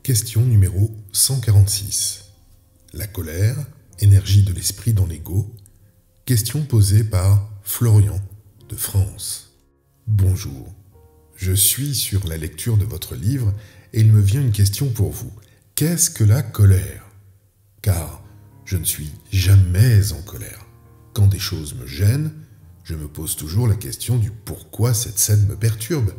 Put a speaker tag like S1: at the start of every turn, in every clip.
S1: Question numéro 146. La colère, énergie de l'esprit dans l'ego. Question posée par Florian de France. Bonjour, je suis sur la lecture de votre livre et il me vient une question pour vous. Qu'est-ce que la colère? Car je ne suis jamais en colère. Quand des choses me gênent, je me pose toujours la question du pourquoi cette scène me perturbe.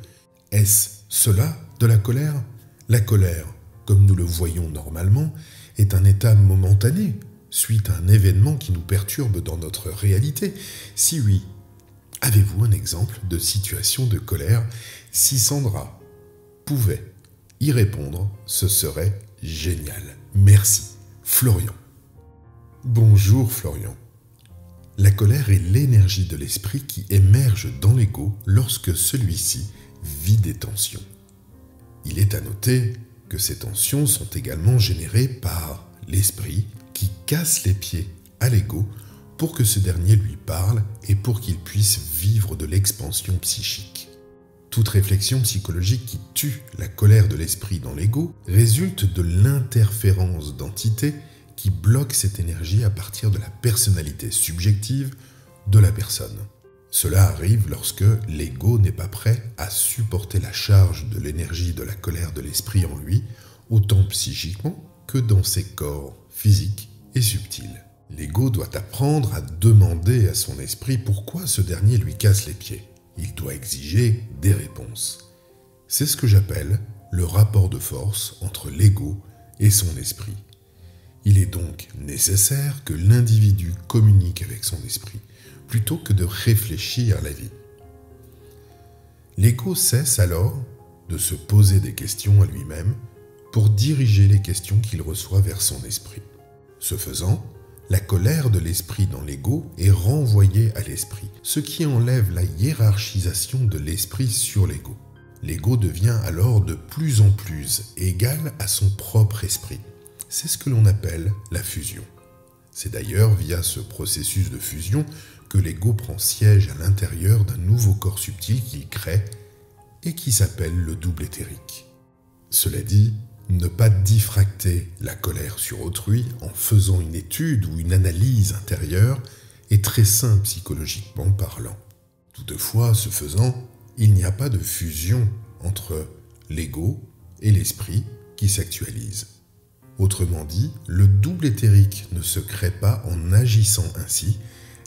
S1: Est-ce cela de la colère? La colère, comme nous le voyons normalement, est un état momentané, suite à un événement qui nous perturbe dans notre réalité. Si oui, avez-vous un exemple de situation de colère? Si Sandra pouvait y répondre, ce serait génial. Merci. Florian. Bonjour Florian. La colère est l'énergie de l'esprit qui émerge dans l'ego lorsque celui-ci vit des tensions. Il est à noter que ces tensions sont également générées par l'esprit qui casse les pieds à l'ego pour que ce dernier lui parle et pour qu'il puisse vivre de l'expansion psychique. Toute réflexion psychologique qui tue la colère de l'esprit dans l'ego résulte de l'interférence d'entités qui bloquent cette énergie à partir de la personnalité subjective de la personne. Cela arrive lorsque l'ego n'est pas prêt à supporter la charge de l'énergie de la colère de l'esprit en lui, autant psychiquement que dans ses corps physiques et subtils. L'ego doit apprendre à demander à son esprit pourquoi ce dernier lui casse les pieds. Il doit exiger des réponses. C'est ce que j'appelle le rapport de force entre l'ego et son esprit. Il est donc nécessaire que l'individu communique avec son esprit, plutôt que de réfléchir à la vie. L'ego cesse alors de se poser des questions à lui-même pour diriger les questions qu'il reçoit vers son esprit. Ce faisant, la colère de l'esprit dans l'ego est renvoyée à l'esprit, ce qui enlève la hiérarchisation de l'esprit sur l'ego. L'ego devient alors de plus en plus égal à son propre esprit. C'est ce que l'on appelle la fusion. C'est d'ailleurs via ce processus de fusion que l'ego prend siège à l'intérieur d'un nouveau corps subtil qu'il crée et qui s'appelle le double éthérique. Cela dit, ne pas diffracter la colère sur autrui en faisant une étude ou une analyse intérieure est très sain psychologiquement parlant. Toutefois, ce faisant, il n'y a pas de fusion entre l'ego et l'esprit qui s'actualise. Autrement dit, le double éthérique ne se crée pas en agissant ainsi,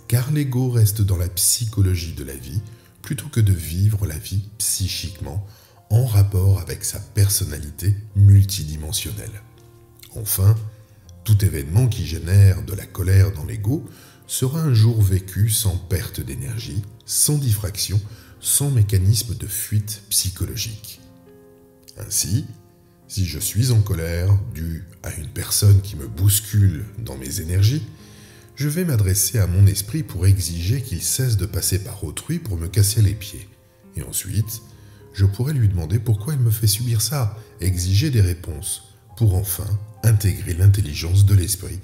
S1: car l'ego reste dans la psychologie de la vie, plutôt que de vivre la vie psychiquement, en rapport avec sa personnalité multidimensionnelle. Enfin, tout événement qui génère de la colère dans l'ego sera un jour vécu sans perte d'énergie, sans diffraction, sans mécanisme de fuite psychologique. Ainsi, si je suis en colère due à une personne qui me bouscule dans mes énergies, je vais m'adresser à mon esprit pour exiger qu'il cesse de passer par autrui pour me casser les pieds. Et ensuite, je pourrais lui demander pourquoi elle me fait subir ça, exiger des réponses, pour enfin intégrer l'intelligence de l'esprit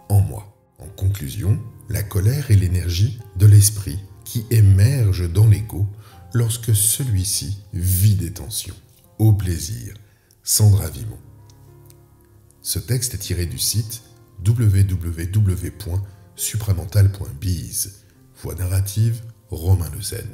S1: en moi. En conclusion, la colère est l'énergie de l'esprit qui émerge dans l'ego lorsque celui-ci vit des tensions. Au plaisir. Sandra Vimon. Ce texte est tiré du site www.supramental.biz. Voix narrative, Romain Lezen.